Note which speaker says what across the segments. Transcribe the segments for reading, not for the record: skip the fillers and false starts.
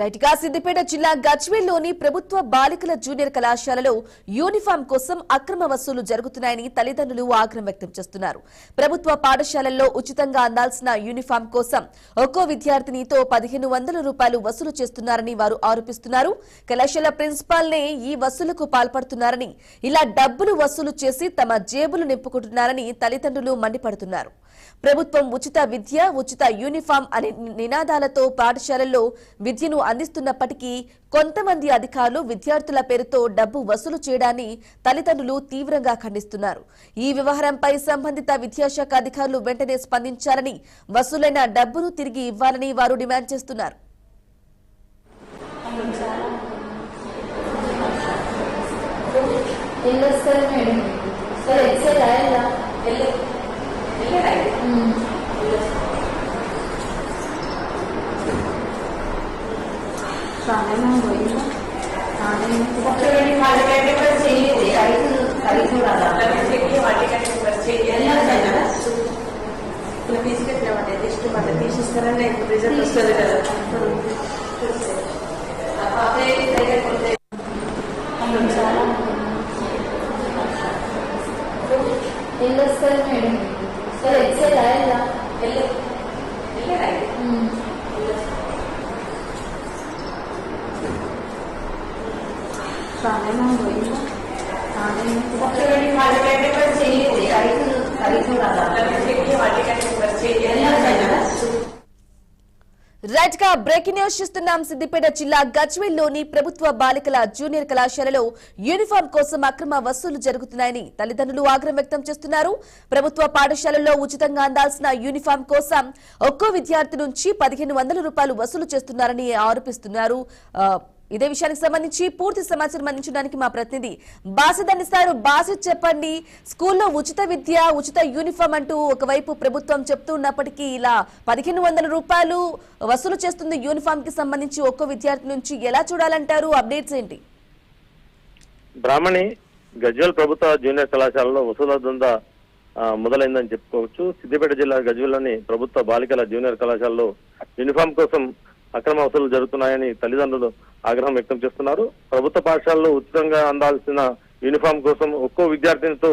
Speaker 1: Right గా సిద్దిపేట జిల్లా గజ్వేల్లోని ప్రభుత్వ బాలికల జూనియర్ కళాశాలలో యూనిఫామ్ కోసం అక్రమ వసూలు జరుగుతున్నాయని తల్లిదండ్రులు ఆగ్రహం వ్యక్తం చేస్తున్నారు. ప్రభుత్వ పాఠశాలల్లో ఉచితంగా అందాల్సిన యూనిఫామ్ కోసం ఒక్కో విద్యార్థినితో 1500 రూపాయలు వసూలు చేస్తున్నారని వారు ఆరోపిస్తున్నారు. కళాశాల ప్రిన్సిపాల్ నే ఈ వసూలుకు పాల్పడుతున్నారని, ఇలా డబ్బులు వసూలు చేసి తమ జేబులు నింపుకుంటున్నారని తల్లిదండ్రులు మండిపడుతున్నారు. ప్రభుత్వం ఉచిత విద్య, ఉచిత యూనిఫామ్ అనే నినాదాలతో పాఠశాలల్లో విద్యను అందిస్తున్నప్పటికీ కొంతమంది అధికారులు విద్యార్థుల పేరుతో డబ్బు వసూలు చేయడాన్ని తల్లిదండ్రులు తీవ్రంగా ఖండిస్తున్నారు. ఈ వ్యవహారంపై సంబంధిత విద్యాశాఖ అధికారులు వెంటనే స్పందించాలని, వసూలైన డబ్బును తిరిగి ఇవ్వాలని వారు డిమాండ్ చేస్తున్నారు.
Speaker 2: తీసిస్తారని రిజల్ట్ వస్తుంది కదా.
Speaker 3: వస్తారు మేడం. సరే ఎక్సెల్ రాయాలా?
Speaker 1: రైట్ గా బ్రేకింగ్ న్యూస్ చూస్తున్నాం. సిద్దిపేట జిల్లా గజ్వేల్లోని ప్రభుత్వ బాలికల జూనియర్ కళాశాలలో యూనిఫామ్ కోసం అక్రమ వసూలు జరుగుతున్నాయని తల్లిదండ్రులు ఆగ్రహం వ్యక్తం చేస్తున్నారు. ప్రభుత్వ పాఠశాలల్లో ఉచితంగా అందాల్సిన యూనిఫామ్ కోసం ఒక్కో విద్యార్థి నుంచి 1500 రూపాయలు వసూలు చేస్తున్నారని ఆరోపిస్తున్నారు. ఇదే విషయానికి సంబంధించి పూర్తి సమాచారం అందించడానికి మా ప్రతినిధి బాసిద్ అందిస్తారు. బాసిద్, చెప్పండి, స్కూల్లో ఉచిత విద్య, ఉచిత యూనిఫామ్ అంటూ ఒకవైపు ప్రభుత్వం చెప్తున్నప్పటికీ ఇలా 1500 రూపాయలు వసూలు చేస్తుంది యూనిఫామ్ కి సంబంధించి ఒక్కో విద్యార్థి నుంచి, ఎలా చూడాలంటారు? అప్డేట్స్ ఏంటి?
Speaker 4: బ్రాహ్మణి, గజ్వేల్ ప్రభుత్వ జూనియర్ కళాశాలలో వసూల దందా మొదలైందని చెప్పుకోవచ్చు. సిద్దిపేట జిల్లా గజ్వేల్లోని ప్రభుత్వ బాలికల జూనియర్ కళాశాలలో యూనిఫామ్ కోసం అక్రమ వసూలు జరుగుతున్నాయని తల్లిదండ్రులు ఆగ్రహం వ్యక్తం చేస్తున్నారు. ప్రభుత్వ పాఠశాలలో ఉచితంగా అందాల్సిన యూనిఫామ్ కోసం ఒక్కో విద్యార్థినితో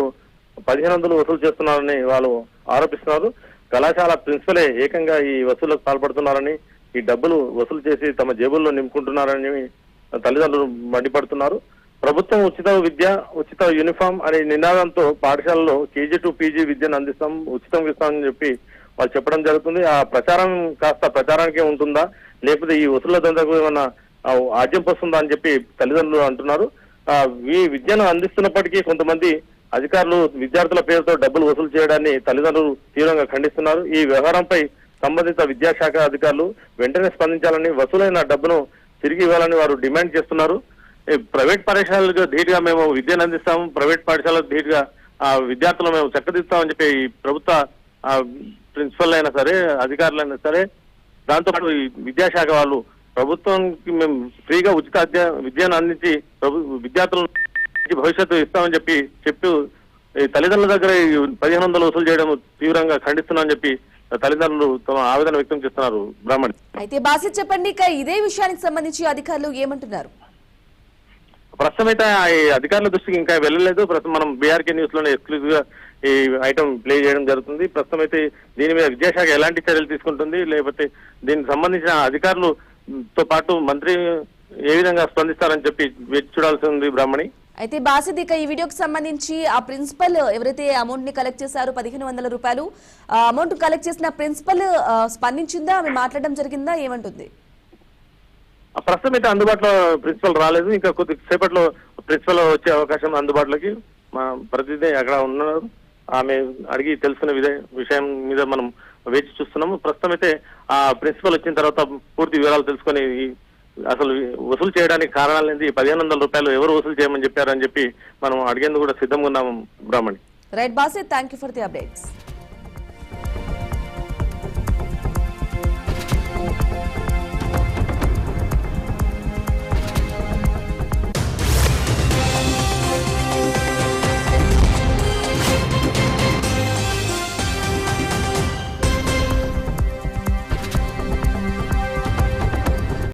Speaker 4: 1500 వసూలు చేస్తున్నారని వాళ్ళు ఆరోపిస్తున్నారు. కళాశాల ప్రిన్సిపలే ఏకంగా ఈ వసూళ్లకు పాల్పడుతున్నారని, ఈ డబ్బులు వసూలు చేసి తమ జేబుల్లో నింపుకుంటున్నారని తల్లిదండ్రులు మండిపడుతున్నారు. ప్రభుత్వం ఉచిత విద్య, ఉచిత యూనిఫామ్ అనే నినాదంతో పాఠశాలలో కేజీ టు పీజీ విద్యను అందిస్తాం, ఉచితం ఇస్తామని చెప్పి వాళ్ళు చెప్పడం జరుగుతుంది. ఆ ప్రచారం కాస్త ప్రచారానికే ఉంటుందా, లేకపోతే ఈ వసూళ్ల దందాకు ఏమన్నా ఆజ్యం వస్తుందా అని చెప్పి తల్లిదండ్రులు అంటున్నారు. ఈ విద్యను అందిస్తున్నప్పటికీ కొంతమంది అధికారులు విద్యార్థుల పేరుతో డబ్బులు వసూలు చేయడాన్ని తల్లిదండ్రులు తీవ్రంగా ఖండిస్తున్నారు. ఈ వ్యవహారంపై సంబంధిత విద్యాశాఖ అధికారులు వెంటనే స్పందించాలని, వసూలైన డబ్బును తిరిగి ఇవ్వాలని వారు డిమాండ్ చేస్తున్నారు. ప్రైవేట్ పాఠశాలకు ధీటుగా మేము విద్యను అందిస్తాము, ప్రైవేట్ పాఠశాలకు ధీటుగా విద్యార్థులు మేము చక్కదిస్తామని చెప్పి ఈ ప్రభుత్వ ప్రిన్సిపల్ అయినా సరే, అధికారులైనా సరే, దాంతోపాటు విద్యాశాఖ వాళ్ళు ప్రభుత్వానికి మేము ఫ్రీగా ఉచిత విద్యను అందించి విద్యార్థులకు భవిష్యత్తు ఇస్తామని చెప్పి తల్లిదండ్రుల దగ్గర 1500 వసూలు చేయడం తీవ్రంగా ఖండిస్తున్నామని చెప్పి తల్లిదండ్రులు తమ ఆవేదన వ్యక్తం చేస్తున్నారు. బ్రాహ్మణి,
Speaker 1: అయితే బాసిద్, చెప్పండి, ఇదే విషయానికి సంబంధించి అధికారులు ఏమంటున్నారు?
Speaker 4: ప్రస్తుతం అయితే ఈ అధికారుల దృష్టికి ఇంకా వెళ్ళలేదు. ప్రస్తుతం మనం బీఆర్కే న్యూస్ లోనే ఎక్స్క్లూజివ్ గా ఈ ఐటమ్ ప్లే చేయడం జరుగుతుంది. ప్రస్తుతం అయితే దీని మీద విద్యాశాఖ ఎలాంటి చర్యలు తీసుకుంటుంది, లేకపోతే దీనికి సంబంధించిన అధికారులతో పాటు మంత్రి ఏ విధంగా స్పందిస్తారని చెప్పి వేచి చూడాల్సి ఉంది. బ్రాహ్మణి,
Speaker 1: అయితే బాసిద్, ఈ వీడియోకి సంబంధించి ఆ ప్రిన్సిపల్ ఎవరైతే అమౌంట్ ని కలెక్ట్ చేశారో 1500 రూపాయలు అమౌంట్ కలెక్ట్ చేసిన ప్రిన్సిపల్ స్పందించిందా? ఆమె మాట్లాడడం జరిగిందా? ఏమంటుంది?
Speaker 4: ప్రస్తుతం అయితే అందుబాటులో ప్రిన్సిపల్ రాలేదు. ఇంకా కొద్దిసేపట్లో ప్రిన్సిపల్ వచ్చే అవకాశం అందుబాటులోకి మా ప్రతినిధి అక్కడ ఉన్నారు. ఆమె అడిగి తెలుసుకునే విషయం మీద మనం వేచి చూస్తున్నాము. ప్రస్తుతం అయితే ఆ ప్రిన్సిపల్ వచ్చిన తర్వాత పూర్తి వివరాలు తెలుసుకొని అసలు వసూలు చేయడానికి కారణాలు ఏంటి, 1500 రూపాయలు ఎవరు వసూలు చేయమని చెప్పారని చెప్పి మనం అడిగేందుకు కూడా సిద్ధంగా ఉన్నాము. Brahmani,
Speaker 1: right Basid, thank you for the updates.